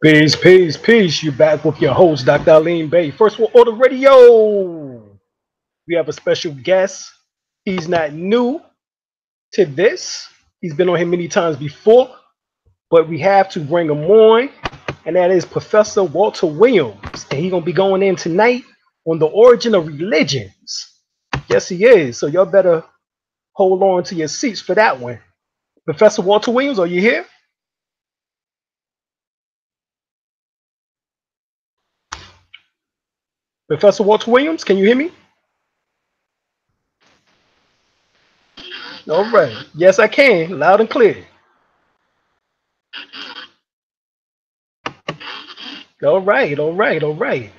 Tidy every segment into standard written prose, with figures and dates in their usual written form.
Peace, peace, peace. You back with your host, Dr. Alim El-Bey. First World Order Radio. We have a special guest. He's not new to this. He's been on here many times before, but we have to bring him on, and that is Professor Walter Williams. And he's gonna be going in tonight on the origin of religions. Yes, he is. So y'all better hold on to your seats for that one. Professor Walter Williams, are you here? Professor Walter Williams, can you hear me? All right. Yes, I can. Loud and clear. All right. All right. All right.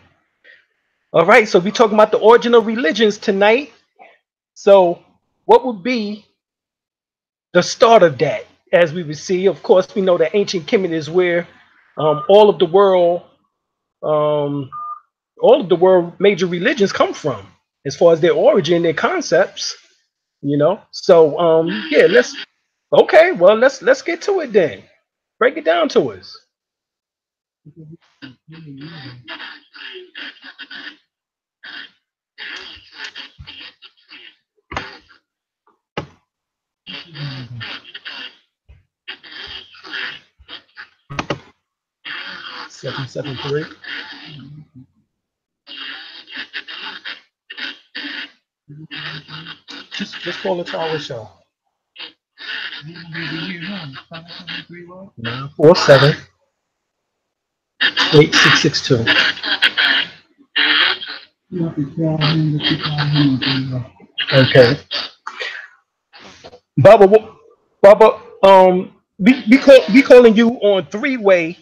All right. So we're talking about the origin of religions tonight. So what would be the start of that? As we would see, of course, we know that ancient Kemet is where all of the world, major religions come from, as far as their origin, their concepts. So yeah, let's get to it then. Break it down to us. 773. Just call the tower show. 947 8662. Okay. Baba, we calling you on three-way,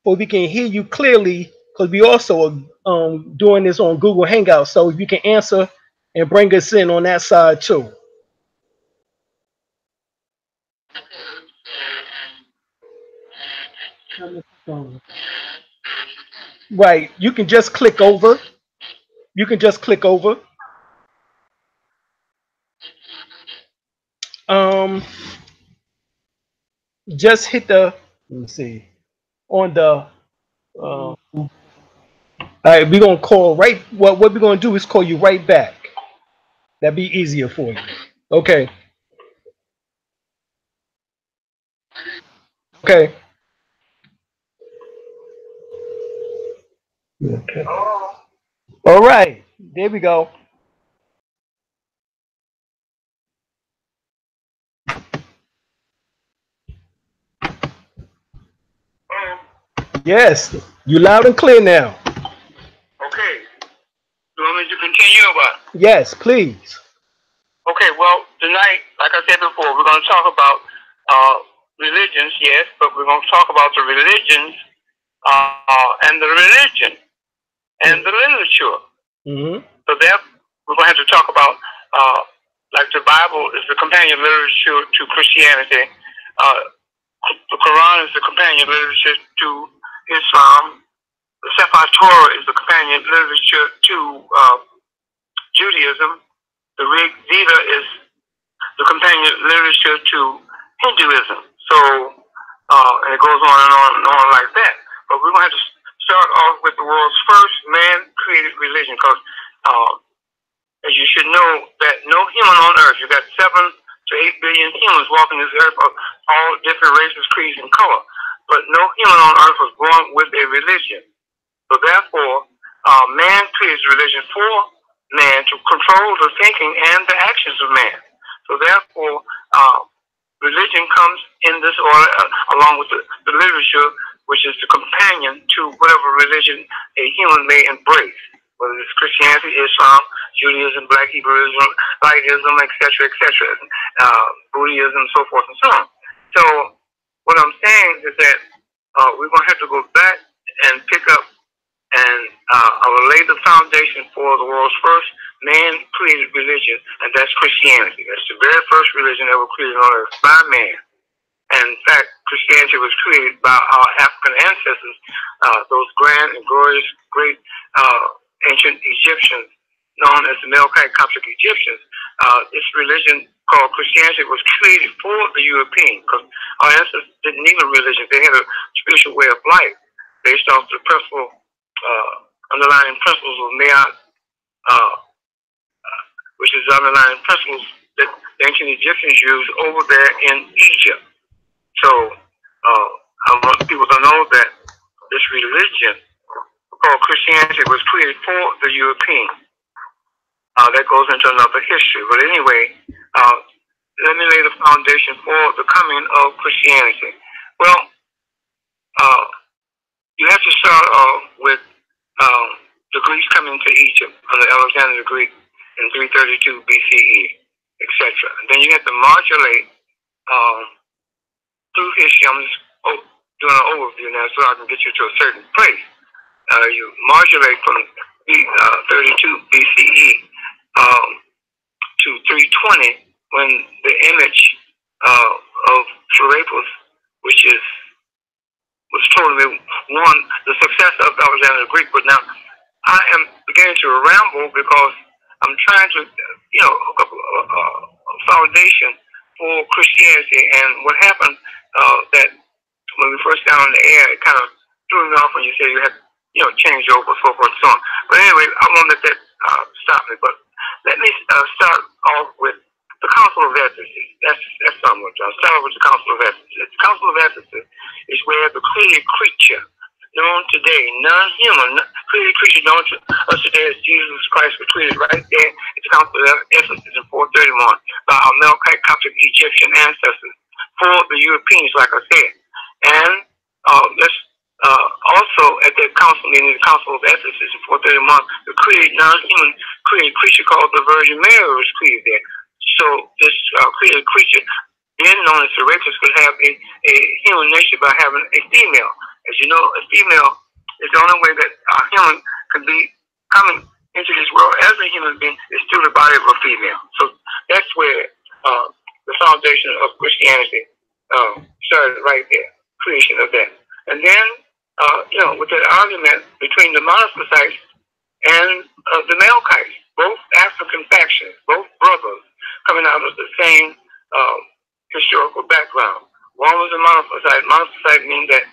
so we can hear you clearly, because we also are doing this on Google Hangouts, so if you can answer and bring us in on that side too. Right, you can just click over. You can just click over. Just hit the, let me see, on the, all right, we're gonna call right, what we're gonna do is call you right back. That'd be easier for you. Okay. Okay. Okay. All right. There we go. Yes. You loud and clear now. Okay. You want me to continue or what? Yes, please. Okay, well, tonight, like I said before, we're going to talk about religions, yes, but we're going to talk about the religions and the religion and the literature. So there, we're going to have to talk about, like the Bible is the companion literature to Christianity. The Quran is the companion literature to Islam. The Sefer Torah is the companion literature to Judaism. The Rig Veda is the companion literature to Hinduism. So, and it goes on and on and on like that. But we're going to have to start off with the world's first man-created religion, because as you should know, that no human on earth, you've got 7 to 8 billion humans walking this earth of all different races, creeds, and color. But no human on earth was born with a religion. So therefore, man creates religion for man to control the thinking and the actions of man. So therefore, religion comes in this order, along with the literature, which is the companion to whatever religion a human may embrace, whether it's Christianity, Islam, Judaism, Black Hebrewism, Lightism, etc., Buddhism, so forth and so on. So what I'm saying is that we're going to have to go back and pick up and I will lay the foundation for the world's first man-created religion, and that's Christianity. That's the very first religion ever created on earth by man. And in fact, Christianity was created by our African ancestors, those grand and glorious, great ancient Egyptians, known as the Melkite Coptic Egyptians. This religion called Christianity was created for the European, because our ancestors didn't need a religion. They had a spiritual way of life based off the principle, underlying principles of Mayat, which is the underlying principles that the ancient Egyptians used over there in Egypt. So I want people to know that this religion called Christianity was created for the European. That goes into another history. But anyway, let me lay the foundation for the coming of Christianity. Well, you have to start off with the Greeks coming to Egypt under Alexander the Greek in 332 BCE, etc. Then you have to modulate through history. I'm just doing an overview now so I can get you to a certain place. You modulate from 32 BCE to 320 when the image of Serapis, which was totally won the success of Alexander the Greek. But now I am beginning to ramble because I'm trying to, hook up a foundation for Christianity. And what happened that when we first got on the air, it kind of threw me off when you said you had, changed over, so forth and so on. But anyway, I won't let that stop me. But let me start off with the Council of Ephesus. That's something. I'll start off with the Council of Ephesus. The Council of Ephesus is where the created creature known today, non-human, created creature known to us today as Jesus Christ was created right there at the Council of Ephesus in 431 by our Melkite Coptic Egyptian ancestors for the Europeans, like I said. And let's also at that council meeting, the Council of Ephesus in 431, the created non-human created creature called the Virgin Mary was created there. So this created creature, then known as Serapis, could have a human nature by having a female. As you know, a female is the only way that a human can be coming into this world as a human being is through the body of a female. So that's where the foundation of Christianity started right there, creation of that. And then, with that argument between the Monophysites and the Melkites, both African factions, both brothers coming out of the same historical background. One was a Monophysite. Monophysite means that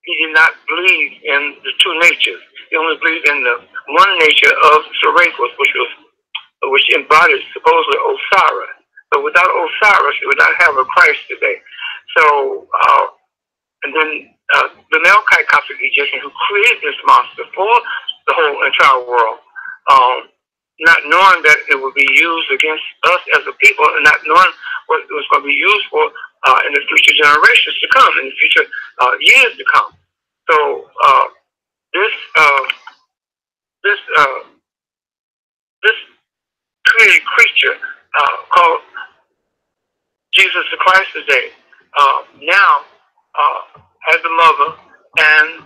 he did not believe in the two natures. He only believed in the one nature of Serapis, which embodies supposedly Osiris. But without Osiris, you would not have a Christ today. So, and then the Melkite Coptic Egyptian who created this monster for the whole entire world, not knowing that it would be used against us as a people, and not knowing what it was going to be used for in the future generations to come, in the future years to come. So this created creature called Jesus the Christ today now has a mother, and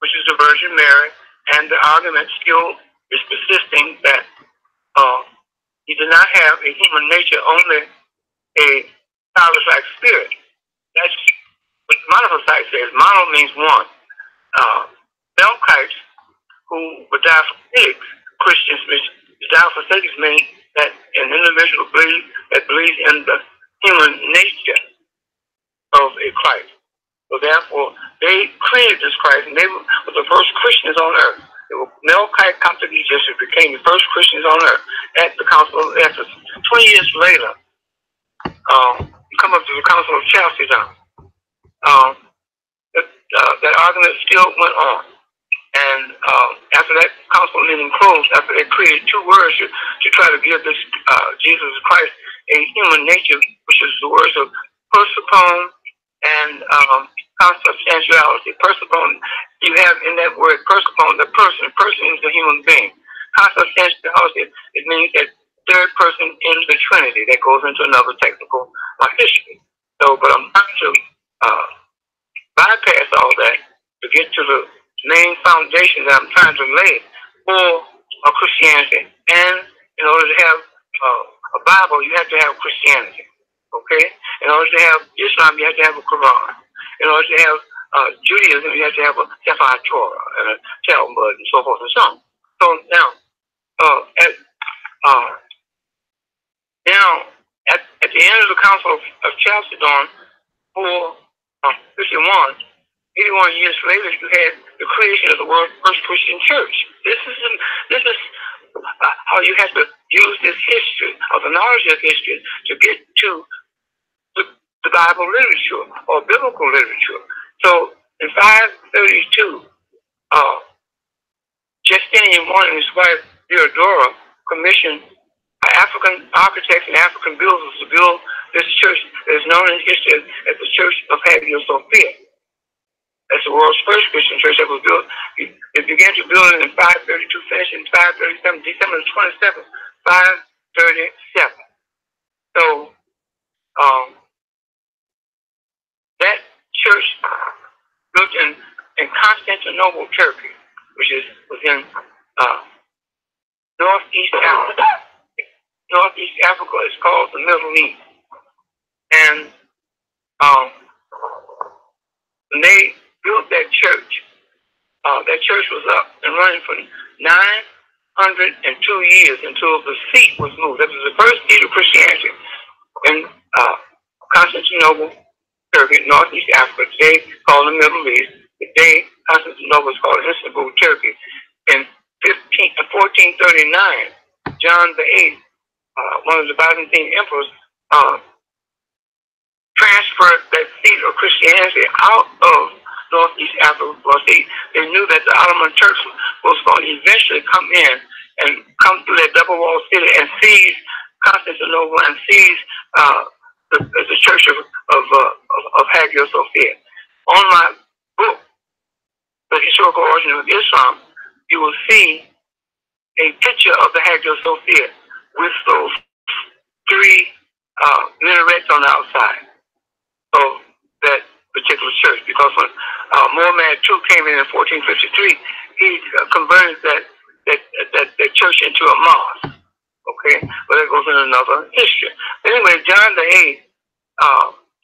which is the Virgin Mary, and the argument still is persisting that he did not have a human nature, only a childlike spirit. That's what Monophysite says. Mono means one. Melkites, who were diaphysitics, Christians, which diaphysitics mean that an individual believes in the human nature of a Christ. So therefore, they created this Christ, and they were the first Christians on earth. They were Melkite Coptic Egyptians, became the first Christians on earth at the Council of Ephesus. 20 years later, you come up to the Council of Chalcedon. That argument still went on. And after that council meeting closed, after they created two words to try to give this Jesus Christ a human nature, which is the words of persopone and consubstantiality. Persopone, you have in that word persopone, the person. Person is the human being. Consubstantiality, it means that third person in the Trinity. That goes into another technical history. So, but I'm trying to bypass all that to get to the main foundation that I'm trying to lay for Christianity. And in order to have a Bible, you have to have Christianity. Okay? In order to have Islam, you have to have a Quran. In order to have Judaism, you have to have a Sefer Torah and a Talmud and so forth and so on. So now, at the end of the Council of Chalcedon, 451, 81 years later, you had the creation of the world's first Christian church. This is how you have to use this history, or the knowledge of history, to get to the Bible literature or biblical literature. So in 532, Justinian I and his wife Theodora commissioned African architects and African builders to build this church that is known in history as the Church of Hagia Sophia. That's the world's first Christian church that was built. It began to build it in 532, finished in 537, December 27th, 537. So that church built in Constantinople, Turkey, which is within Northeast Africa. Northeast Africa is called the Middle East. And when they built that church was up and running for 902 years until the seat was moved. That was the first seat of Christianity in Constantinople, Turkey, Northeast Africa, today called the Middle East. Today, Constantinople is called Istanbul, Turkey. In 1439, John VIII, one of the Byzantine emperors, transferred that seat of Christianity out of Northeast Africa because they knew that the Ottoman Turks was going to eventually come in and come through that double-walled city and seize Constantinople and seize the Church of Hagia Sophia. On my book, The Historical Origin of Islam, you will see a picture of the Hagia Sophia with those three minarets on the outside of that particular church. Because when Muhammad II came in 1453, he converted that church into a mosque. Okay, but that goes in another history. But anyway, John VIII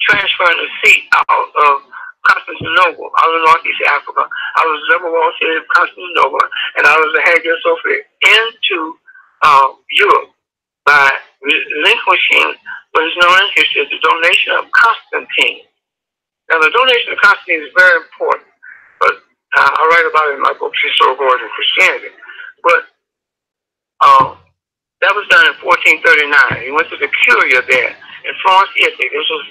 transferring the seat out of Constantinople, out of Northeast Africa, out of the double-walled city of Constantinople, and out of the Hagia Sophia into Europe by relinquishing what is known in history as the donation of Constantine. Now, the donation of Constantine is very important, but I write about it in my book, Historical Origin of Christianity. But that was done in 1439. He went to the Curia there in Florence, Italy. This was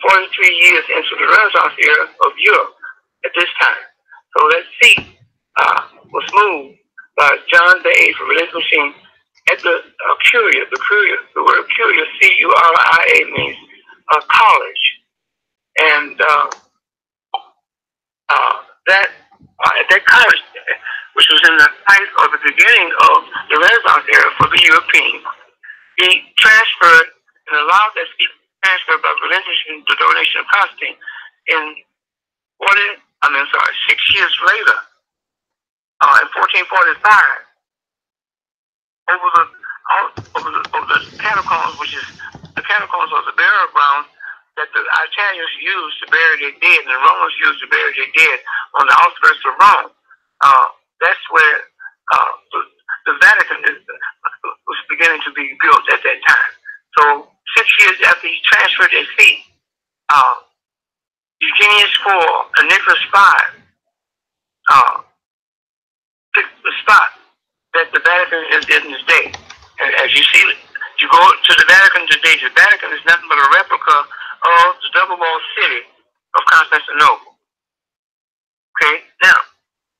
43 years into the Renaissance era of Europe at this time. So that seat was moved by John VIII for relinquishing at the Curia. The word Curia, C-U-R-I-A, means college. And that college, which was in the height or the beginning of the Renaissance era for the Europeans, he transferred and allowed that seat transfer by relinquishing the donation of Constantine. In 6 years later, in 1445, over the catacombs, which is the catacombs of the burial ground that the Italians used to bury their dead and the Romans used to bury their dead on the outskirts of Rome. That's where the Vatican was beginning to be built at that time. So 6 years after he transferred his seat, Eugenius IV and Nicholas V picked the spot that the Vatican is in this day. And as you see, you go to the Vatican today, the Vatican is nothing but a replica of the double-walled city of Constantinople. Okay, now,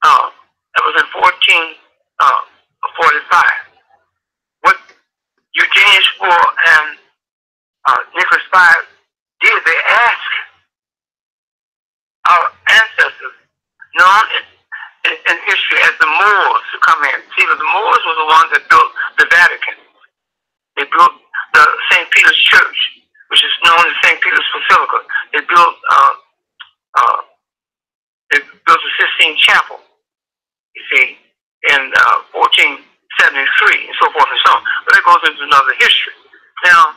that was in 1445. What Eugenius IV and Nicholas V did, they asked our ancestors, known in history as the Moors, to come in. See, the Moors were the ones that built the Vatican. They built the St. Peter's Church, which is known as St. Peter's Basilica. They built the Sistine Chapel, you see, in 1473, and so forth and so on. But that goes goes into another history. Now,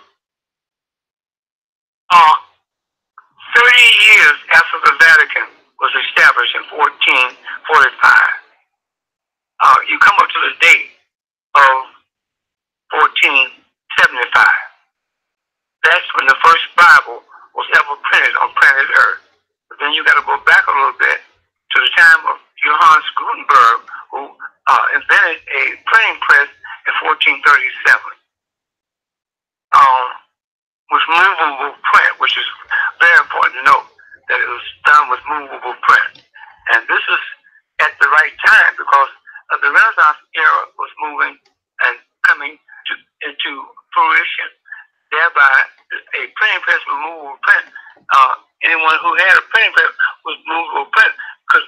30 years after the Vatican was established in 1445, you come up to the date of 1475. That's when the first Bible was ever printed on planet Earth. But then you got to go back a little bit to the time of Johannes Gutenberg, who invented a printing press in 1437 with movable print, which is very important to note that it was done with movable print. And this is at the right time because the Renaissance era was moving and coming into fruition. Thereby, a printing press with movable print, anyone who had a printing press with movable print could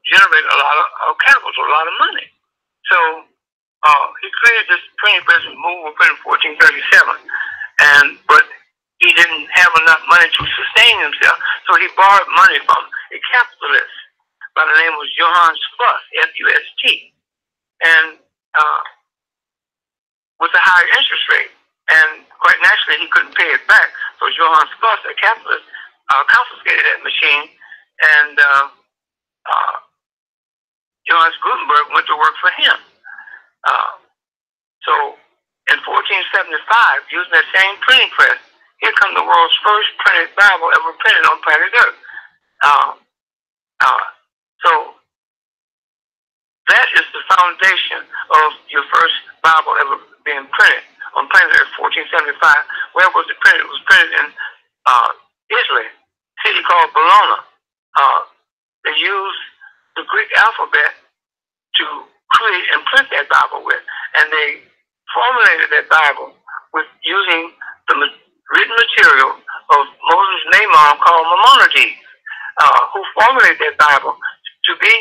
generate a lot of capital, a lot of money. So he created this printing press with movable print in 1437, but he didn't have enough money to sustain himself, so he borrowed money from a capitalist by the name of Johannes Fuss, F-U-S-T, and with a higher interest rate. And quite naturally, he couldn't pay it back. So Johannes Fuss, a capitalist, confiscated that machine, and Johannes Gutenberg went to work for him. So in 1475, using that same printing press, here comes the world's first printed Bible ever printed on planet Earth. So that is the foundation of your first Bible ever being printed on planet Earth, 1475. Where was it printed? It was printed in Italy, a city called Bologna. They used the Greek alphabet to create and print that Bible with, and they formulated that Bible with using the written material of Moses' Maimon called Maimonides, who formulated that Bible to be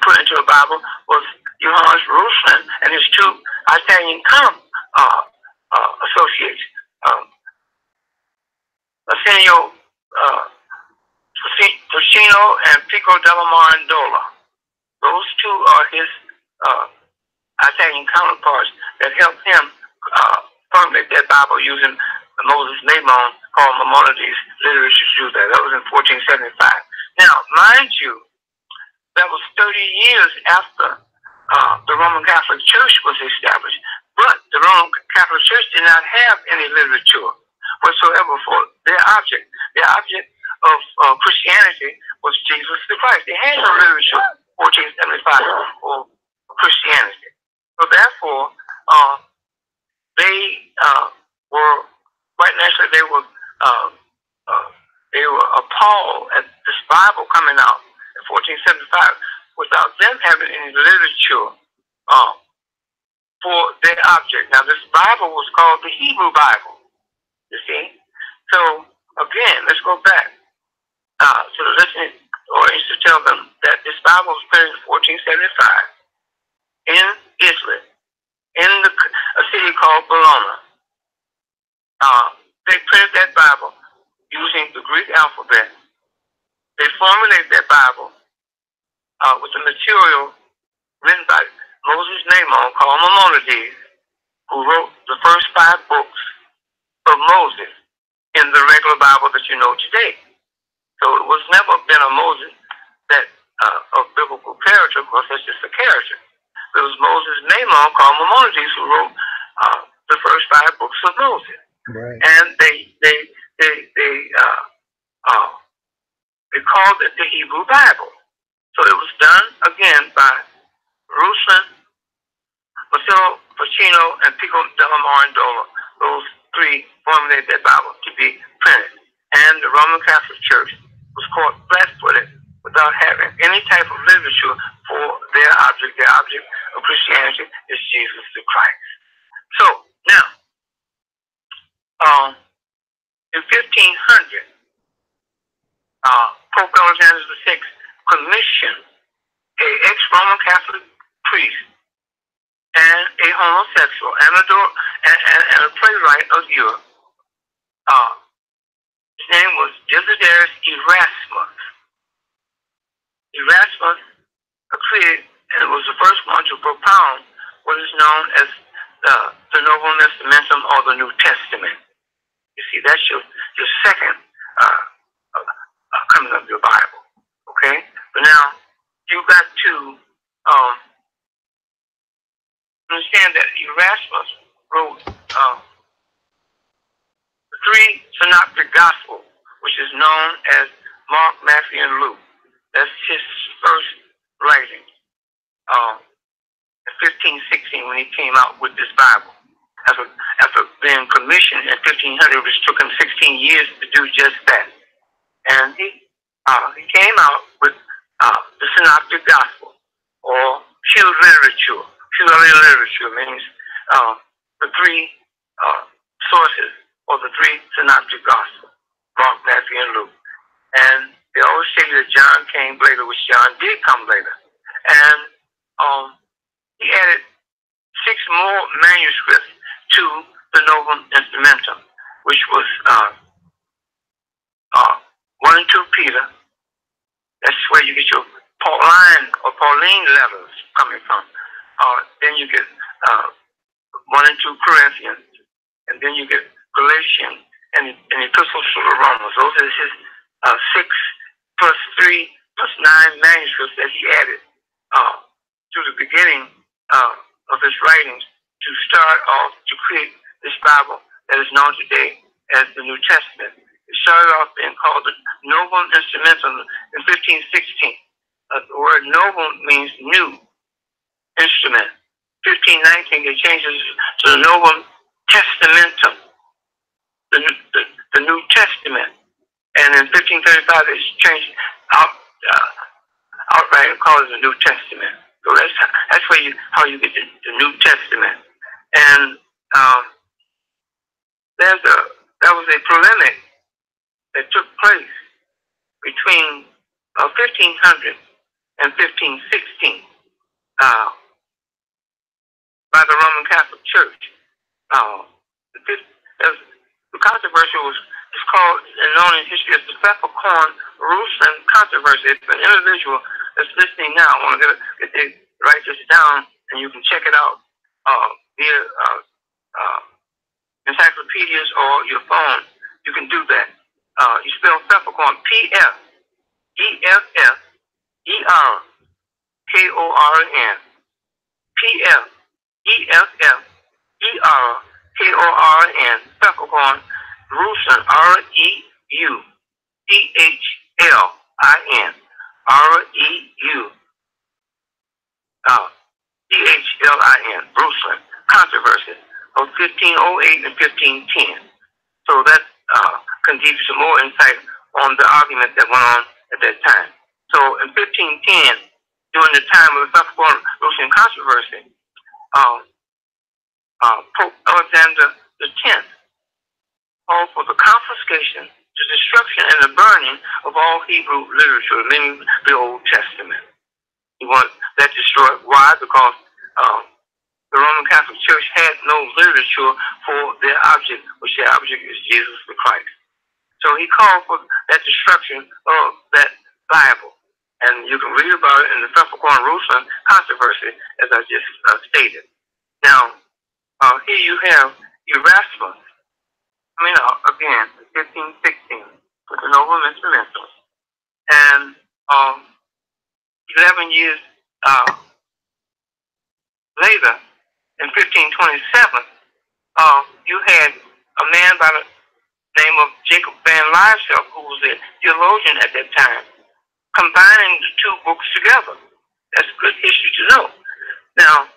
put into a Bible was Johannes Ruslan and his two Italian associates, Arsenio Ficino and Pico della Mirandola. Those two are his Italian counterparts that helped him formulate that Bible using Moses' Maimon called Maimonides literature to do that. That was in 1475. Now, mind you, that was 30 years after the Roman Catholic Church was established. But the Roman Catholic Church did not have any literature whatsoever for their object. The object of Christianity was Jesus the Christ. They had no literature in 1475 for Christianity. So therefore, they were, quite naturally, they were appalled at this Bible coming out in 1475 without them having any literature for their object. Now, this Bible was called the Hebrew Bible, you see. So, again, let's go back to the listening audience to tell them that this Bible was printed in 1475 in Italy, in a city called Bologna. They printed that Bible using the Greek alphabet. They formulated that Bible with the material written by Moses' Maimon called Maimonides, who wrote the first 5 books of Moses in the regular Bible that you know today. So it was never been a Moses that of biblical character, because that's just a character. It was Moses' Maimon called Maimonides who wrote the first 5 books of Moses. Right. And they called it the Hebrew Bible. So it was done again by Ruslan, Marcello Ficino, and Pico della Mirandola. Those 3 formulated that Bible to be printed. And the Roman Catholic Church was caught flat-footed without having any type of literature for their object. Their object of Christianity is Jesus the Christ. So, now, in 1500, Pope Alexander VI commissioned an ex-Roman Catholic priest and a homosexual and a playwright of Europe. His name was Desiderius Erasmus. Erasmus created, and was the first one to propound what is known as the Novo Testamentum or the New Testament. You see, that's your second coming of your Bible. Okay? But now, you got to understand that Erasmus wrote the three synoptic gospels, which is known as Mark, Matthew, and Luke. That's his first writing in 1516 when he came out with this Bible. After being commissioned in 1500, which took him 16 years to do just that. And he came out with the synoptic gospel, or pure literature. Purely literature means the three sources, or the three synoptic gospels, Mark, Matthew, and Luke. And they always say that John came later, which John did come later. And he added 6 more manuscripts to the Novum Instrumentum, which was 1 and 2 Peter. That's where you get your Pauline letters coming from. Then you get 1 and 2 Corinthians, and then you get Galatians and Epistles to the Romans. Those are his 6 plus 3 plus 9 manuscripts that he added to the beginning of his writings to start off to create this Bible that is known today as the New Testament. It started off being called the Novum Instrumentum in 1516. The word novum means new instrument. 1519, they changed it to the Novum Testamentum, the New Testament. And in 1535, they changed it outright and called it the New Testament. So that's how you get the New Testament. And that was a polemic that took place between 1500 and 1516 by the Roman Catholic Church. The controversy is called, and known in history as the Pfefferkorn-Rusland controversy. If an individual that's listening now want to write this down, and you can check it out via encyclopedias or your phone, you can do that. You spell Pfefferkorn, P-F-E-F-F-E-R-K-O-R-N. P-F-E-F-F-E-R-K-O-R-N. Pfefferkorn, Rusland, R-E-U-C-H-L-I-N. R-E-U-C-H-L-I-N. Rusland. Controversy of 1508 and 1510. So that can give you some more insight on the argument that went on at that time. So in 1510, during the time of the Pfefferkorn-Rusland controversy, Pope Alexander X called for the confiscation, the destruction, and the burning of all Hebrew literature, meaning the Old Testament. He wanted that destroyed. Why? Because the Roman Catholic Church had no literature for their object, which their object is Jesus the Christ. So he called for that destruction of that Bible. And you can read about it in the Pfefferkorn-Rusland controversy, as I just stated. Now, here you have Erasmus coming out again in 1516 with the Novum Instrumentum. And 11 years later, in 1527, you had a man by the name of Jacob Van Lysel, who was a theologian at that time, combining the 2 books together. That's good history to know. Now,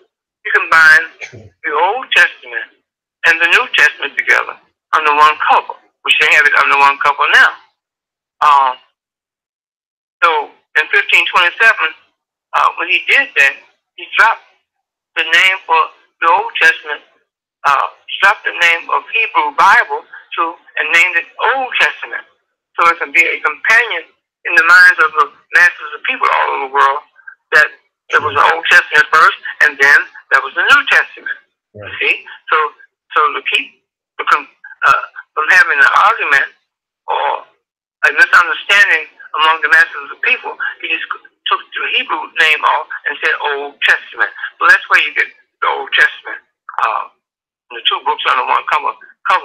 you combine the Old Testament and the New Testament together under one cover, which they have it under one cover now. So in 1527, when he did that, he dropped the name for the Old Testament, dropped the name of Hebrew Bible and named it Old Testament. So it can be a companion in the minds of the masses of people all over the world that there was the Old Testament first, and then there was the New Testament. Right. You see? So to keep from having an argument or a misunderstanding among the masses of the people, he just took the Hebrew name off and said Old Testament. So that's where you get the Old Testament two books under one cover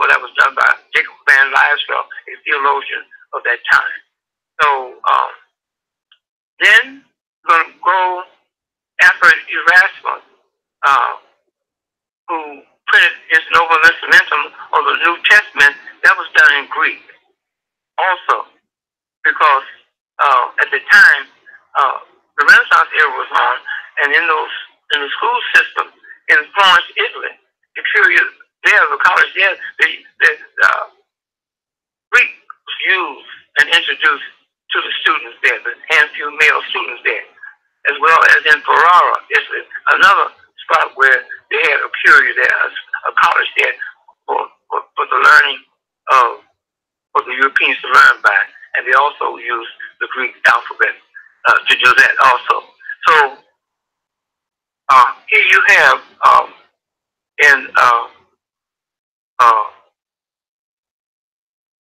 that was done by Jacob Van Lysveld, a theologian of that time. So then we're going to go after Erasmus, who printed his Novum Instrumentum of the New Testament. That was done in Greek also, because at the time the Renaissance era was on, and in the school system in Florence, Italy, the period there, the college there, the Greek was used and introduced to the students there, the few male students there, as well as in Ferrara, Italy, another spot where they had a period there, a college there for the learning of, for the Europeans to learn by, and they also used the Greek alphabet to do that also. So here you have in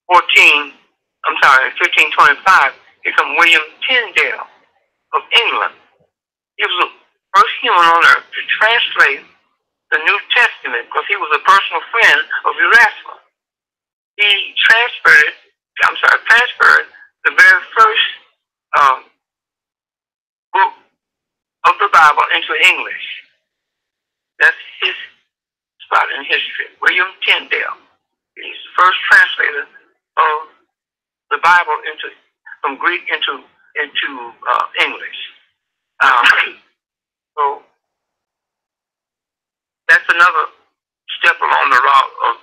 1525, here comes William Tyndale of England. He was the first human on earth to translate the New Testament because he was a personal friend of Erasmus. He transferred the very first book of the Bible into English. That's his spot in history. William Tyndale. He's the first translator of the Bible from Greek into English. So that's another step along the route of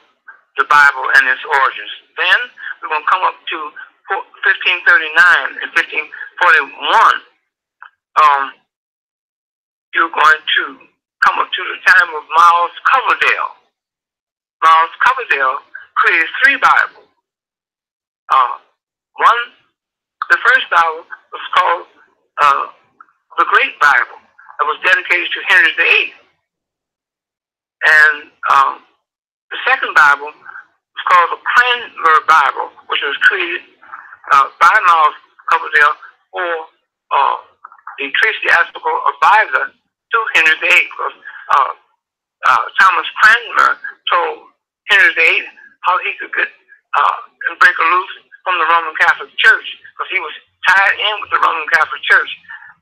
the Bible and its origins. Then we're going to come up to 1539 and 1541. You're going to come up to the time of Miles Coverdale. Miles Coverdale created 3 Bibles. The first Bible was called the Great Bible. It was dedicated to Henry VIII. And the second Bible was called the Cranmer Bible, which was created by Miles Coverdale for the ecclesiastical advisor to Henry VIII. Because Thomas Cranmer told Henry VIII how he could get and break a loose from the Roman Catholic Church, because he was tied in with the Roman Catholic Church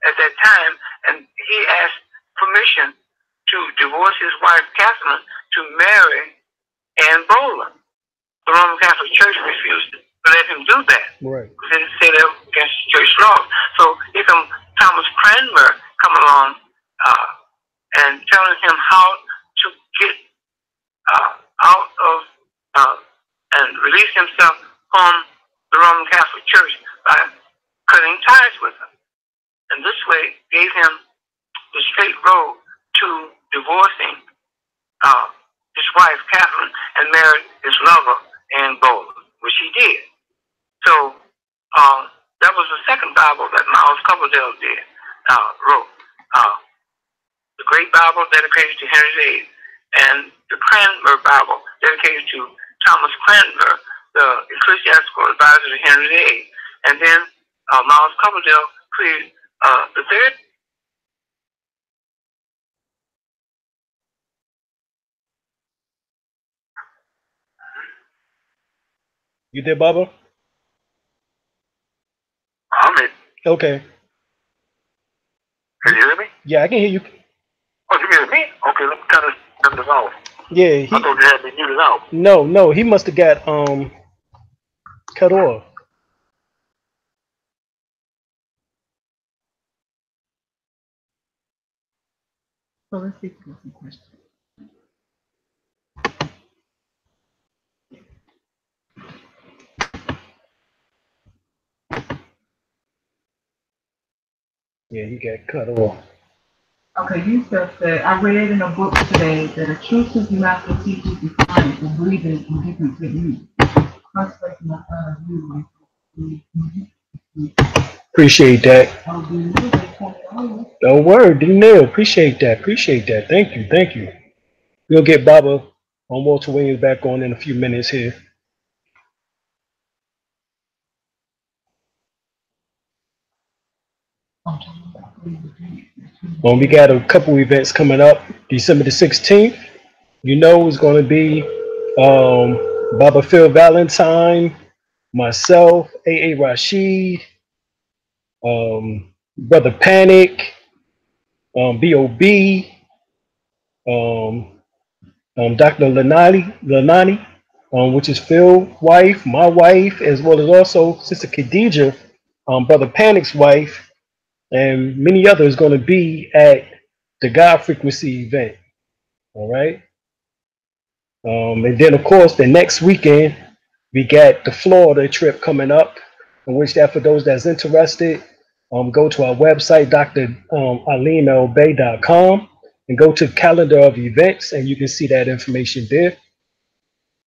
at that time, and he asked permission to divorce his wife Catherine to marry Anne Boleyn. The Roman Catholic Church refused to let him do that. Right. Because they said that was against church laws. So here comes Thomas Cranmer come along and telling him how to get out of and release himself from the Roman Catholic Church by cutting ties with them. And this way gave him the straight road to divorcing his wife Catherine and married his lover Anne Boleyn, which he did. So that was the second Bible that Miles Coverdale wrote. The Great Bible dedicated to Henry VIII, and the Cranmer Bible dedicated to Thomas Cranmer, the ecclesiastical advisor to Henry VIII. And then Miles Coverdale created the third. You there, Baba? I'm in. Okay. Can you hear me? Yeah, I can hear you. Oh, you hear me? Okay, let me kind of turn this off. Yeah, I thought you had me muted out. No, he must have got cut off. So let's see if we got some questions. Yeah, he got cut off. Okay, you said, I read in a book today that a true supernatural teacher defines and breathing in different techniques. Appreciate that. No word, D-Nail. Appreciate that. Thank you. We'll get Baba on Walter Williams back on in a few minutes here. Well, we got a couple events coming up. December the 16th, You know it's going to be Baba Phil Valentine, myself, A. Rashid, Brother Panic, B.O.B., um, Dr. Lanani, which is Phil's wife, my wife, as well as also Sister Khadija, Brother Panic's wife, and many others going to be at the God Frequency event. All right. And then, of course, the next weekend, we got the Florida trip coming up, in which that for those that's interested, go to our website, dralimel-bey.com, and go to calendar of events, and you can see that information there.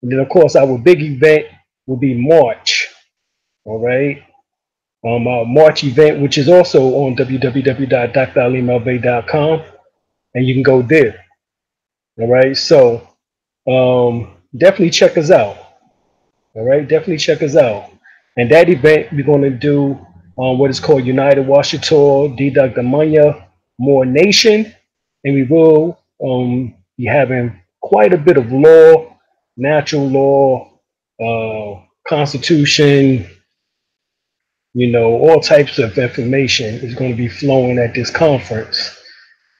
And then, of course, our big event will be March. All right. Our March event, which is also on www.dralimel-bey.com, and you can go there. All right. So definitely check us out. All right, definitely check us out. And that event, we're going to do what is called United Washington, Didak Damanya, More Nation. And we will be having quite a bit of law, natural law, constitution, all types of information is going to be flowing at this conference.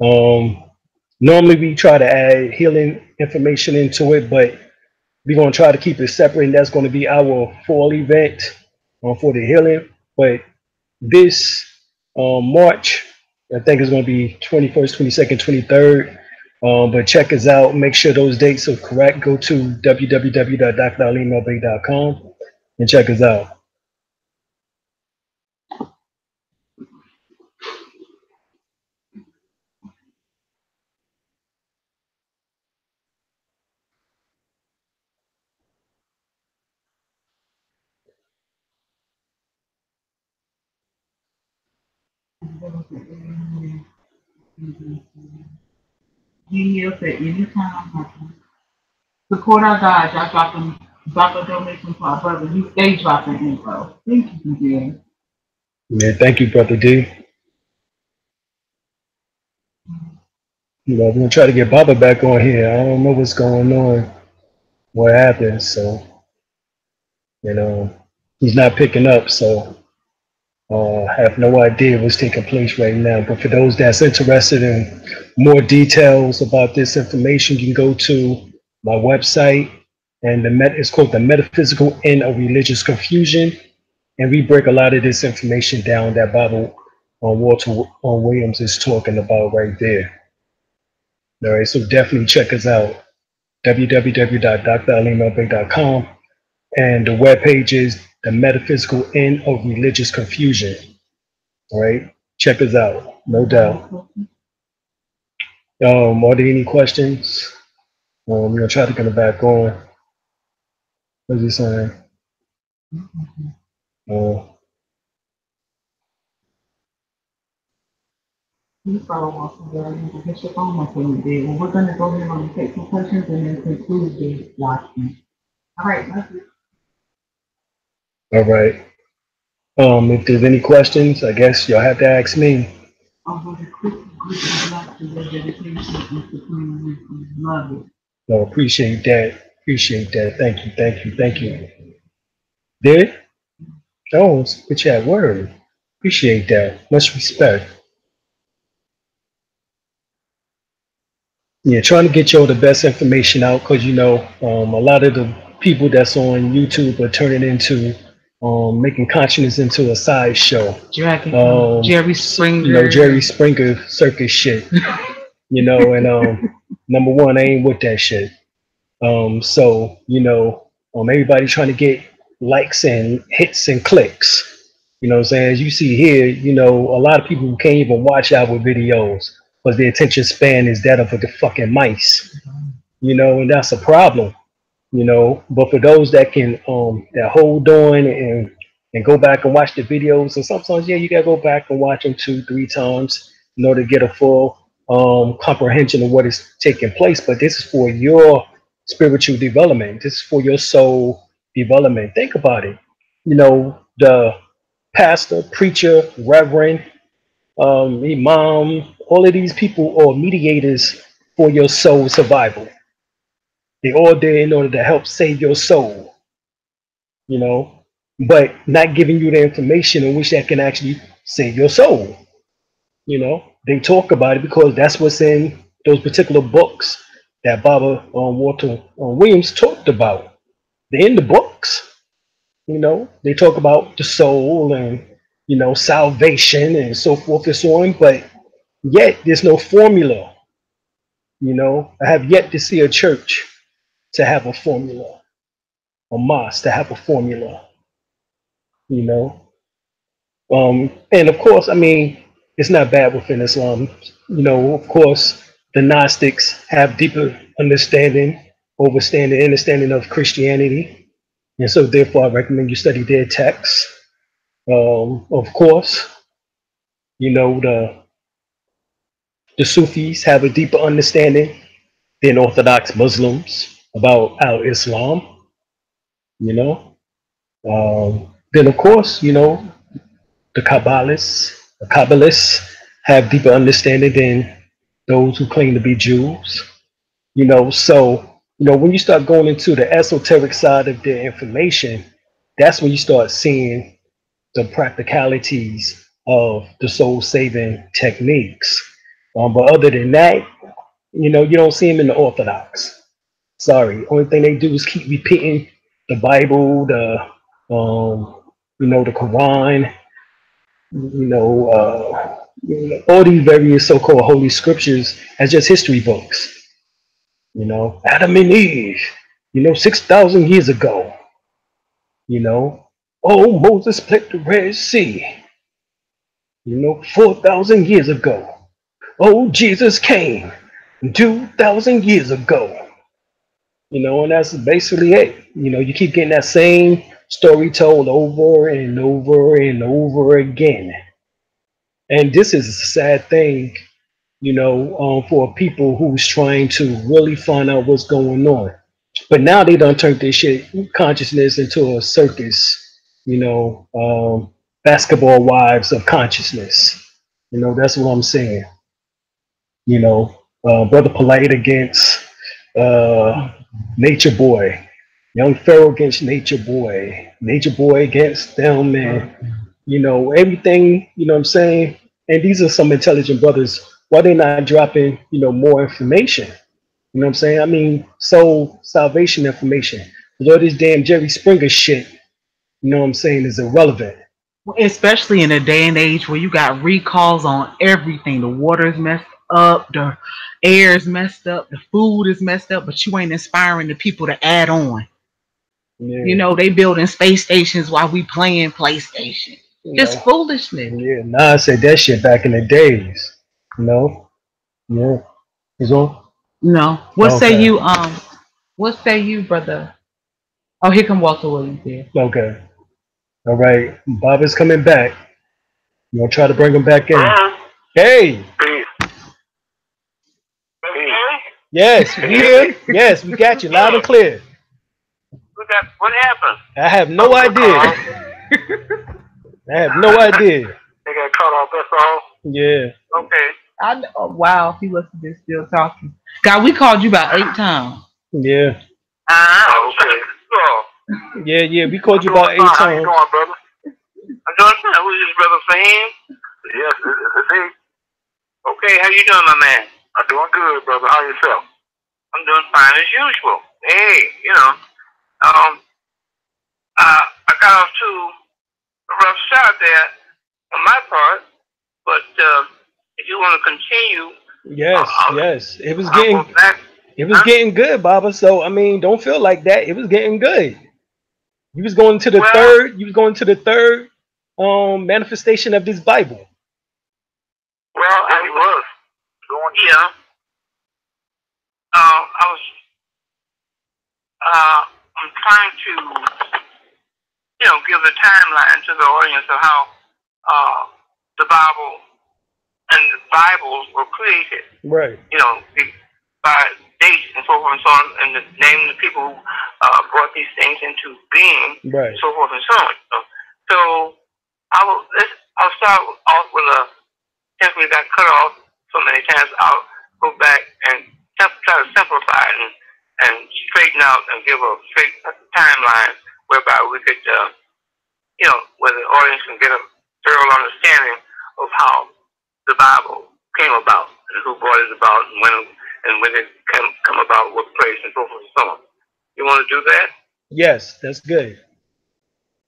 Normally, we try to add healing information into it, but we're going to try to keep it separate, and that's going to be our fall event for the healing. But this March, I think it's going to be 21st, 22nd, 23rd. But check us out. Make sure those dates are correct. Go to www.dralimel-bey.com and check us out. Genius at any time. Support our guys. Y'all drop a donation to our brother. You stay dropping info. Thank you, dear. Yeah, thank you, Brother D. We're going to try to get Baba back on here. I don't know what's going on, what happened. So, he's not picking up. So, I have no idea what's taking place right now. But for those that's interested in more details about this information, you can go to my website, and it's called The Metaphysical End of Religious Confusion. And we break a lot of this information down that Bible Walter Williams is talking about right there. All right, so definitely check us out, www.dralimel-bey.com. And the webpage is The Metaphysical End of Religious Confusion. All right, check us out, no doubt. Are there any questions? We're gonna try to get it back on. What's he saying? You follow us there. You can get your phone up when you did. Well, we're going to go ahead and take some questions and then conclude the watching. All right, that's it. All right. If there's any questions, I guess y'all have to ask me. Over the quick group of black to their dedication and supreme wisdom. Love it. No, appreciate that. Appreciate that. Thank you. Thank you. Thank you. Did? Oh, good chat word. Appreciate that. Much respect. Yeah, trying to get y'all the best information out because a lot of the people that's on YouTube are turning into making consciousness into a sideshow. Jerry Springer. Jerry Springer circus shit. And number one, I ain't with that shit. So everybody trying to get likes and hits and clicks. You know what I'm saying? As you see here, a lot of people can't even watch our videos because their attention span is that of the fucking mice. And that's a problem. But for those that can that hold on and go back and watch the videos, and sometimes you gotta go back and watch them 2-3 times in order to get a full comprehension of what is taking place. But this is for your spiritual development. This is for your soul development. Think about it. The pastor, preacher, reverend, imam, all of these people are mediators for your soul survival. They all there in order to help save your soul, you know, but not giving you the information in which that can actually save your soul. You know, they talk about it because that's what's in those particular books that Baba Walter Williams talked about. They're in the books. You know, they talk about the soul and, you know, salvation and so forth and so on, but yet there's no formula. You know, I have yet to see a church to have a formula, a mosque to have a formula, you know. And of course, I mean, it's not bad within Islam. You know, of course, the Gnostics have deeper understanding, understanding of Christianity. And so therefore I recommend you study their texts. Of course, you know, the Sufis have a deeper understanding than Orthodox Muslims about our Islam, you know. Then of course, you know, the Kabbalists have deeper understanding than those who claim to be Jews. You know, so you know when you start going into the esoteric side of their information, that's when you start seeing the practicalities of the soul saving techniques. But other than that, you know, you don't see them in the Orthodox. Sorry, only thing they do is keep repeating the Bible, you know, the Quran, you know, all these various so-called holy scriptures as just history books. You know, Adam and Eve, you know, 6,000 years ago. You know, oh, Moses split the Red Sea, you know, 4,000 years ago. Oh, Jesus came 2,000 years ago. You know, and that's basically it. You know, you keep getting that same story told over and over and over again. And this is a sad thing, you know, for people who's trying to really find out what's going on. But now they done turned this shit consciousness into a circus, you know, basketball wives of consciousness. You know, that's what I'm saying. You know, Brother Polite against uh, Nature Boy, Young Pharaoh against Nature Boy against them, and you know, everything, you know what I'm saying? And these are some intelligent brothers. Why they not dropping, you know, more information? You know what I'm saying? I mean, soul salvation information. With all this damn Jerry Springer shit, you know what I'm saying, is irrelevant. Especially in a day and age where you got recalls on everything. The water is messed up, the air is messed up, the food is messed up, but you ain't inspiring the people to add on. Yeah. You know, they building space stations while we playing PlayStation. Just foolishness. Yeah, Nas said that shit back in the days. You know? Yeah. Is on? No. What say you, brother? Oh, here come Walter Williams here. Okay. All right. Bob is coming back. You gonna try to bring him back in? Hey! Yes, we here. Yes, we got you loud and clear. What happened? I have no idea. I have no idea. They got cut off, that's all? Yeah. Okay. I know. Oh, wow, he must have been still talking. God, we called you about 8 times. Yeah. Okay. Yeah, we called you about 8 How you times. doing, brother? I'm doing fine. Who's this brother Sam? Yes, it's me. Okay, how you doing, my man? I'm doing good, brother. How yourself? I'm doing fine as usual. Hey, you know, I got off to a rough start there on my part, but if you want to continue, Yes. It was getting good, Baba. So I mean, don't feel like that. It was getting good. You was going to the third manifestation of this Bible. Well, I was going. Yeah. I was. I'm trying to, you know, give a timeline to the audience of how the Bible and the Bibles were created. Right. You know, by dates and so forth and so on, and the name of the people who brought these things into being, right, so forth and so on. So I'll start off with since we got cut off so many times, I'll go back and try to simplify it and and straighten out and give a straight timeline whereby we could, where the audience can get a thorough understanding of how the Bible came about and who brought it about and when it come about, what place and so forth and so on. You want to do that? Yes, that's good.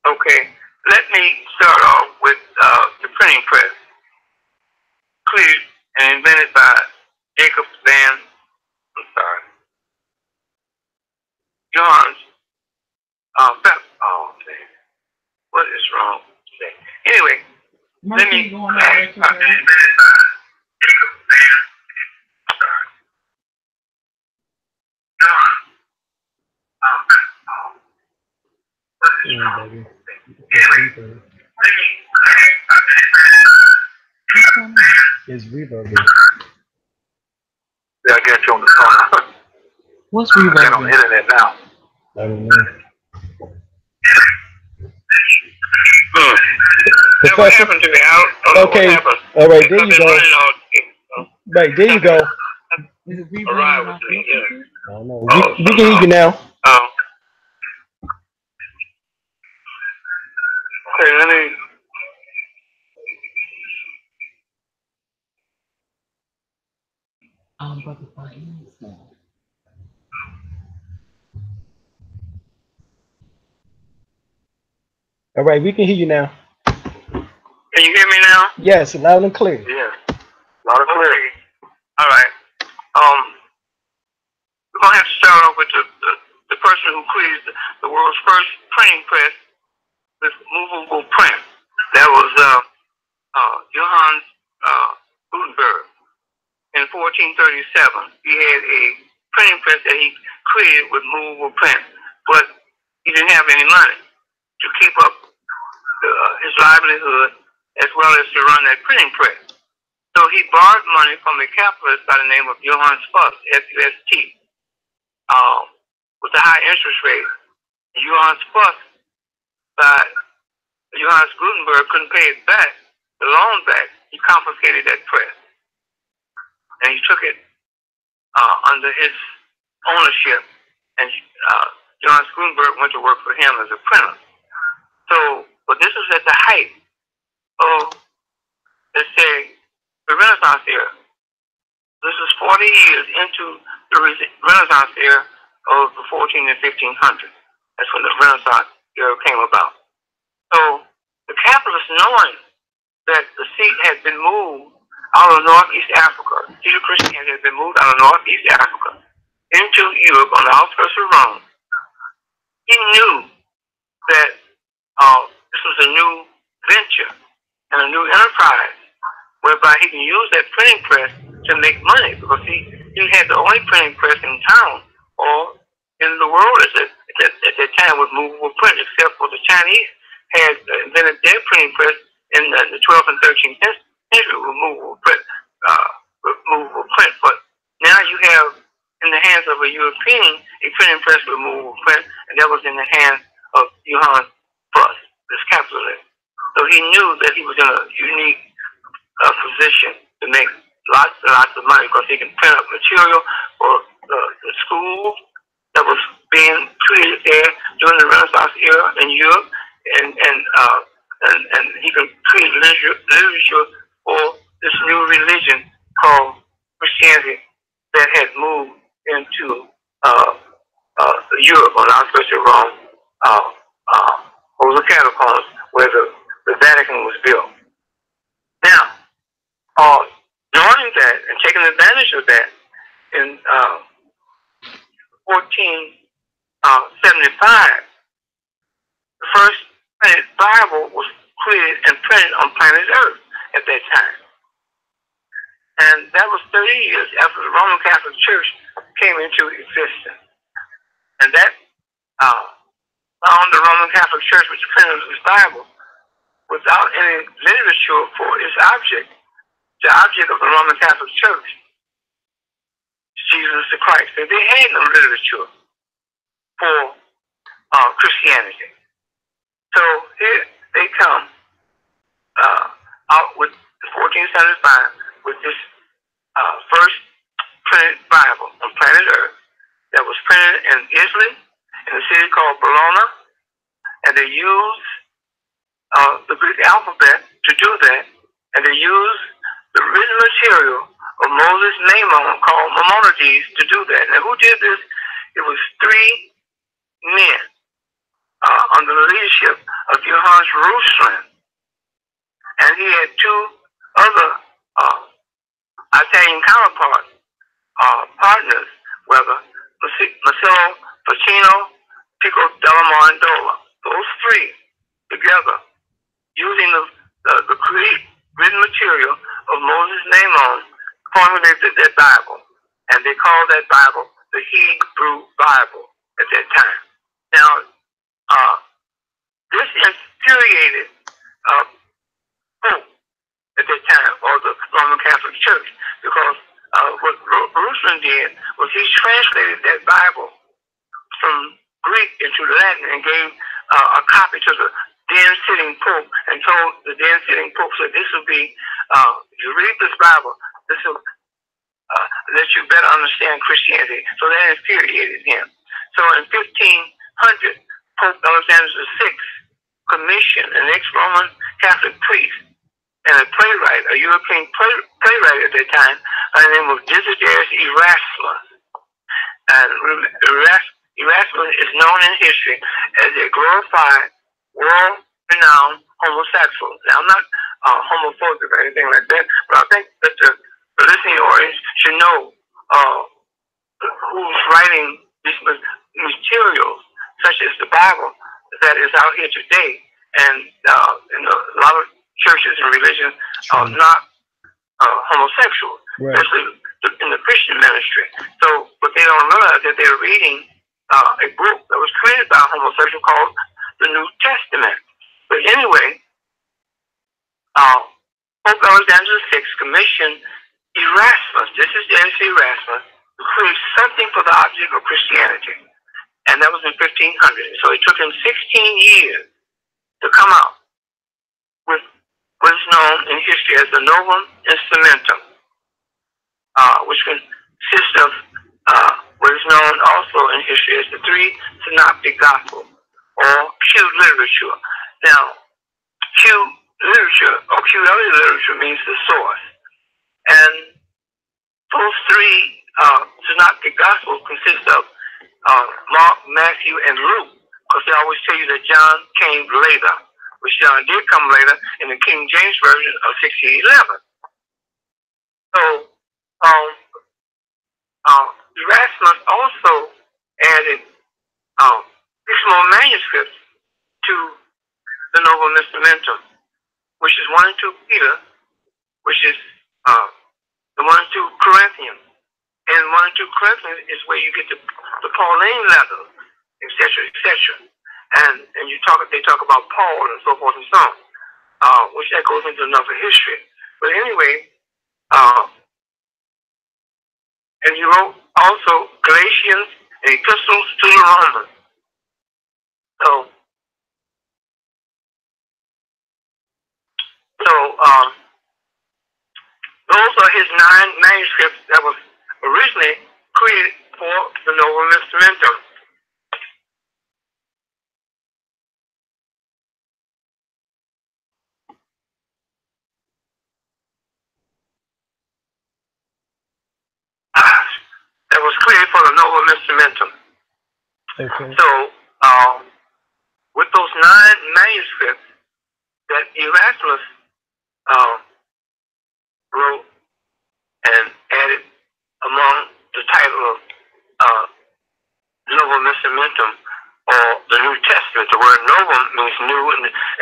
Okay. Let me start off with the printing press, created and invented by Jacob Van. I'm sorry. John's. Oh man, what is wrong? Anyway, let me. Invented by Jacob Van. Sorry. John. Baby. It's reverb. Yeah, I get you on the phone. What's reverb? I get on the internet now. I don't know. That what happened to me. I don't know okay. What happened. All right, there you go. Right, there you go. Is it reverb? Arrived with me, yeah. I don't know. We can hear you now. Okay, let me. All right, we can hear you now. Can you hear me now? Yes, loud and clear. Yeah, loud and clear. All right. We're gonna have to start off with the person who created the world's first printing press with movable print. That was Johannes Gutenberg. In 1437, he had a printing press that he created with movable print, but he didn't have any money to keep up his livelihood as well as to run that printing press. So he borrowed money from a capitalist by the name of Johannes Fuss, F-U-S-T, with a high interest rate. Johannes Fuss, Johannes Gutenberg couldn't pay it back, the loan back. He confiscated that press, and he took it under his ownership, and Johannes Gutenberg went to work for him as a printer. So, but this was at the height of, let's say, the Renaissance era. This is 40 years into the Renaissance era of the 14 and 1500s. That's when the Renaissance era came about. So the capitalists, knowing that the seat had been moved out of Northeast Africa, Judeo-Christianity had been moved out of Northeast Africa into Europe on the outskirts of Rome, he knew that this was a new venture and a new enterprise whereby he can use that printing press to make money, because he had the only printing press in town or in the world at that time with movable print, except for the Chinese had invented their printing press in the 12th and 13th century with movable print. But now you have in the hands of a European a printing press with movable print, and that was in the hands of Johannes Fuss, this capitalist. So he knew that he was in a unique position to make lots and lots of money, because he can print up material for the schools that was being created there during the Renaissance era in Europe, and he can create literature for this new religion called Christianity that had moved into Europe on the outskirts of Rome, over the catacombs where the Vatican was built. Now, knowing that and taking advantage of that, in 1475, the first printed Bible was created and printed on planet Earth at that time. And that was 30 years after the Roman Catholic Church came into existence. And that found the Roman Catholic Church, which printed this Bible, without any literature for its object. The object of the Roman Catholic Church, Jesus the Christ. And they had no literature for Christianity. So here they come out with 1475 with this first printed Bible on planet Earth that was printed in Italy, in a city called Bologna, and they used the Greek alphabet to do that, and they used the written material of Moses' name called Maimonides to do that. And who did this? It was three men under the leadership of Johannes Ruslan, and he had two other Italian counterparts, partners, Marcello Ficino, Pico della Mirandola. Those three together, using the Greek written material of Moses' name formulated that Bible, and they called that Bible the Hebrew Bible at that time. Now, this infuriated Pope at that time, or the Roman Catholic Church, because what Ruslan did was he translated that Bible from Greek into Latin and gave a copy to the then sitting Pope, and told the then sitting Pope that this will be, if you read this Bible, this will let you better understand Christianity. So that infuriated him. So in 1500, Pope Alexander VI commissioned an ex-Roman Catholic priest and a playwright, a European playwright at that time, by the name of Desiderius Erasmus. And Erasmus is known in history as a glorified, world-renowned homosexual. Now, I'm not homophobic or anything like that, but I think that the listening audience should know who's writing these materials, such as the Bible, that is out here today. And a lot of churches and religions are not homosexual, right, especially in the Christian ministry. So, but they don't realize that they're reading a book that was created by a homosexual called the New Testament. But anyway, Pope Alexander VI commissioned Erasmus, this is Dennis Erasmus, to create something for the object of Christianity. And that was in 1500. So it took him 16 years to come out with what is known in history as the Novum Instrumentum, which consists of what is known also in history as the three synoptic gospels, or Q literature. Now, Q literature, or QLE literature, means the source. And those three synoptic gospels consist of Mark, Matthew, and Luke, because they always tell you that John came later, which John did come later in the King James Version of 1611. So, Erasmus also added 6 more manuscripts to the Novum Instrumentum, which is 1 and 2 Peter, which is the 1 and 2 Corinthians. And 1 and 2 Corinthians is where you get the Pauline letters, etc., etc. And they talk about Paul and so forth and so on, which that goes into another history. But anyway, and he wrote also Galatians and epistles to the Romans. So those are his 9 manuscripts that was originally created for the Novum Instrumentum. That was created for the Novum Instrumentum. Okay. So, with those 9 manuscripts that Erasmus wrote and added among the title of Novum Instrumentum, or the New Testament. The word Novum means new,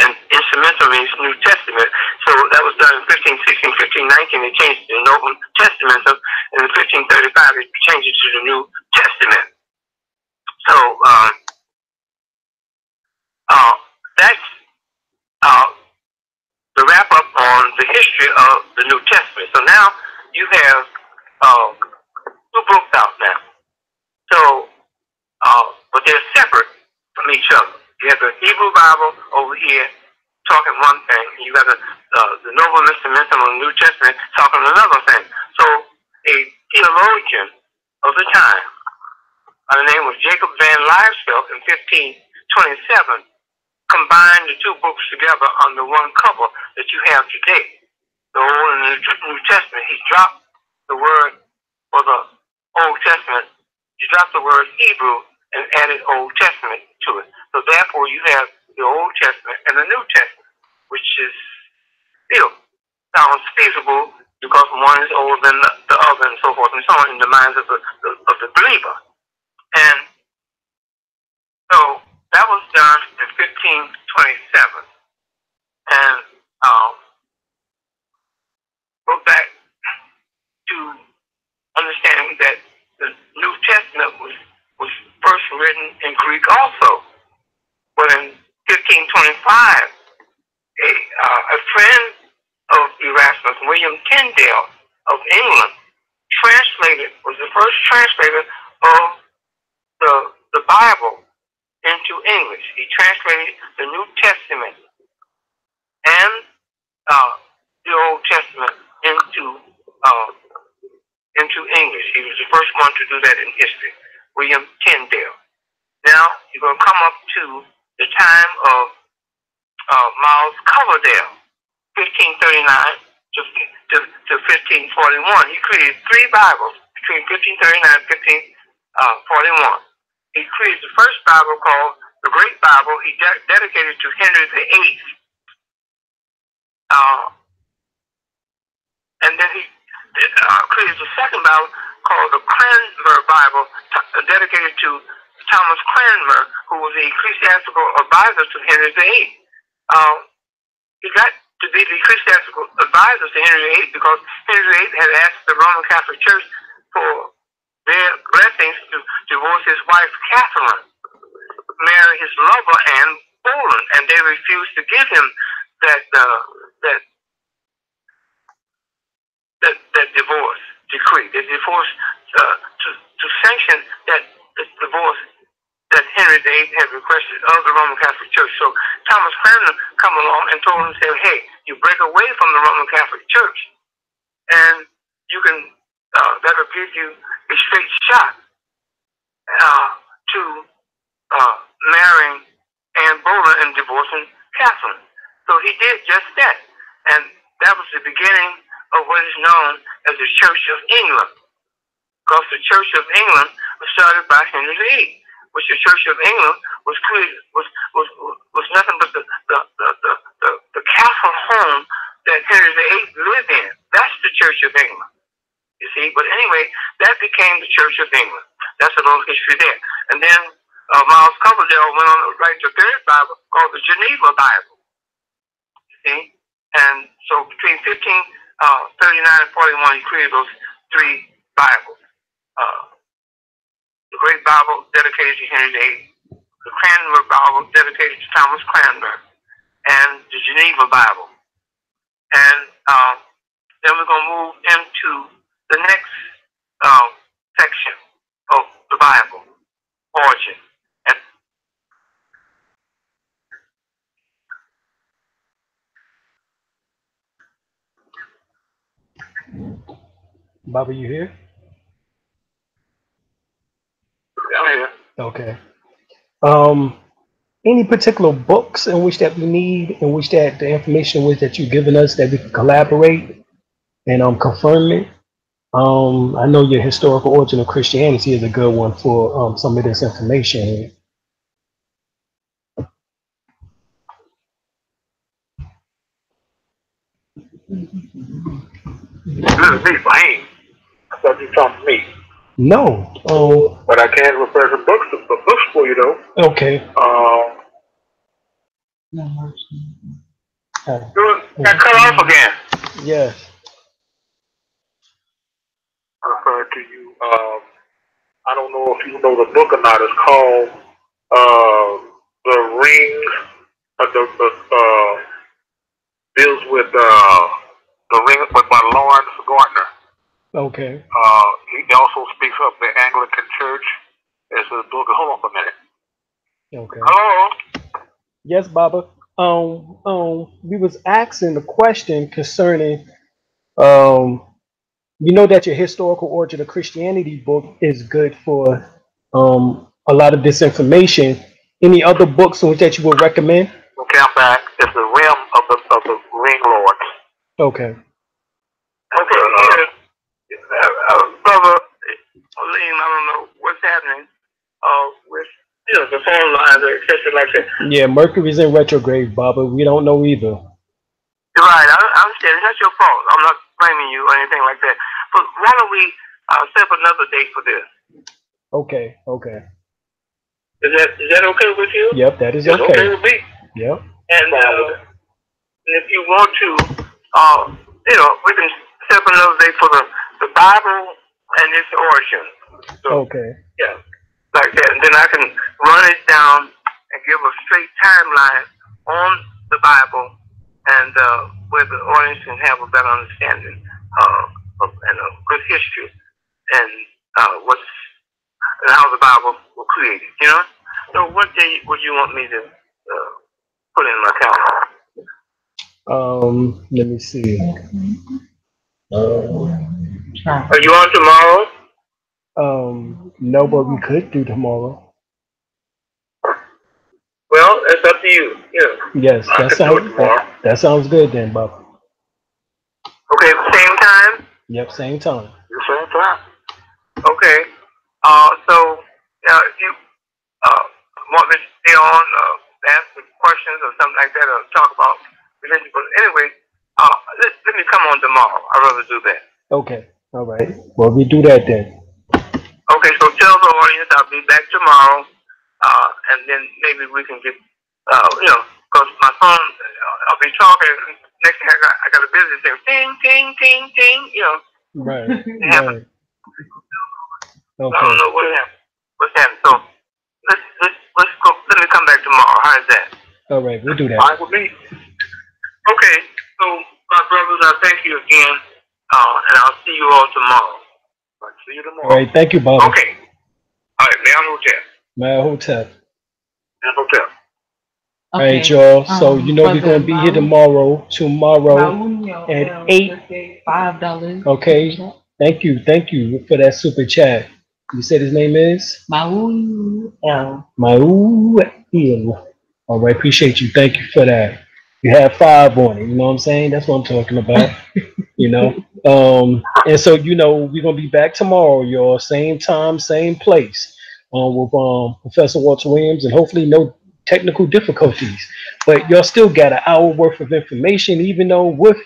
and Instrumentum means New Testament. So that was done in 1516, 1519. They changed it to Novum Testamentum, and in 1535 they changed it to the New Testament. So that's the wrap up on the history of the New Testament. So now you have 2 books out now. So, but they're separate from each other. You have the Hebrew Bible over here talking one thing, and you got the Novum Instrumentum of the New Testament talking another thing. So a theologian of the time, by the name of Jacob Van Liesveld in 1527 combined the two books together under one cover that you have today, the Old and the New Testament. He dropped the word for the Old Testament. He dropped the word Hebrew and added Old Testament to it. So therefore, you have the Old Testament and the New Testament, which is still sounds feasible because one is older than the other, and so forth and so on in the minds of the believer. And so that was done in 1527. And go back to understanding that the New Testament was first written in Greek also. But in 1525, a friend of Erasmus, William Tyndale of England, was the first translator of the Bible into English. He translated the New Testament and the Old Testament into English. He was the first one to do that in history, William Tyndale. Now you're going to come up to the time of Miles Coverdale, 1539 to 1541. He created 3 Bibles between 1539 and 1541. He created the first Bible called the Great Bible. He dedicated to Henry VIII. And then he created the second Bible called the Cranmer Bible, dedicated to Thomas Cranmer, who was the ecclesiastical advisor to Henry VIII. He got to be the ecclesiastical advisor to Henry VIII because Henry VIII had asked the Roman Catholic Church for their blessings to divorce his wife Catherine, marry his lover Anne Boleyn, and they refused to give him that divorce decree. They divorced to sanction that divorce that Henry VIII had requested of the Roman Catholic Church. So Thomas Cranmer come along and told him, said, hey, you break away from the Roman Catholic Church, and you can that'll give you a straight shot to marrying Anne Boleyn and divorcing Catherine. So he did just that, and that was the beginning of what is known as the Church of England, because the Church of England was started by Henry VIII, which the Church of England was created was nothing but the castle home that Henry VIII lived in. That's the Church of England. You see, but anyway, that became the Church of England. That's a little history there. And then Miles Coverdale went on to write the third Bible called the Geneva Bible. You see, and so between 1539 and 41, he created those 3 Bibles. The Great Bible dedicated to Henry VIII, the Cranmer Bible dedicated to Thomas Cranmer, and the Geneva Bible. And then we're going to move into the next section of the Bible, origin. And Baba, you here? I'm here. Okay. Any particular books in which that we need, in which that the information with that you've given us that we can collaborate and confirm it? I know your historical origin of Christianity is a good one for some of this information. This is me, Blaine. I thought you were talking to me. No. But I can refer to books for you, though. Okay. Got cut off again. Yes. I refer to you. I don't know if you know the book or not. It's called The Ring. Deals with The Ring by Lawrence Gardner. Okay. He also speaks of the Anglican Church. It's a book. Hold on for a minute. Okay. Hello. Yes, Baba. We was asking the question concerning, you know that your historical origin of Christianity book is good for a lot of this information. Any other books in which that you would recommend? Count back is the realm of the ring lords. Okay. Okay, brother, Alim, I don't know what's happening with the phone lines or etc. like that. Yeah, Mercury's in retrograde, Baba. We don't know either. You're right. I understand. It's not your fault. I'm not blaming you or anything like that. But why don't we set up another date for this? Okay. Okay. Is that okay with you? Yep, that is it's okay. Okay with me. Yep. And if you want to, we can set up another date for the Bible and its origin. So, okay. Yeah, like that. And then I can run it down and give a straight timeline on the Bible and where the audience can have a better understanding and a good history and and how the Bible was created. So what day would you want me to put in my calendar? Let me see. Are you on tomorrow? No, but we could do tomorrow. Well, it's up to you. Yes, that sounds good then, Bob. Okay, same time? Yep, same time. Same time. Okay. So if you want me to stay on, ask me questions or something like that, or talk about religion, but anyway, let me come on tomorrow. I'd rather do that. Okay. All right. Well, we do that then. Okay, so tell the audience I'll be back tomorrow, and then maybe we can get, because my phone, I'll be talking. Next thing I got a business thing, ting, ting, ting, ting, Right. Right. Okay. I don't know what's happening. So let's go. Let me come back tomorrow. How's that? All right, we'll do that. Fine with me. Okay, so my brothers, I thank you again, and I'll see you all tomorrow. I'll see you tomorrow. All right, thank you, Bob. Okay. All right, Mail Hotel. Mail Hotel. Mail Hotel. All right, y'all. So we're gonna be here tomorrow at 8. $5. Okay. Thank you for that super chat. You said his name is Maul El. Maul El. All right, appreciate you. Thank you for that. You have 5 on it. You know what I'm saying? That's what I'm talking about. And so we're gonna be back tomorrow, y'all. Same time, same place. With Professor Walter Williams, and hopefully no technical difficulties. But y'all still got an hour worth of information, even though with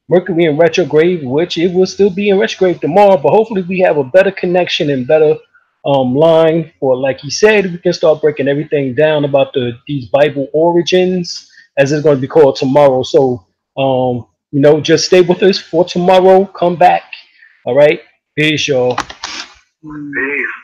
Mercury in retrograde, which it will still be in retrograde tomorrow, but hopefully we have a better connection and better line for, like he said, we can start breaking everything down about these Bible origins, as it's going to be called tomorrow. So just stay with us for tomorrow. Come back. All right. Peace, y'all. Peace.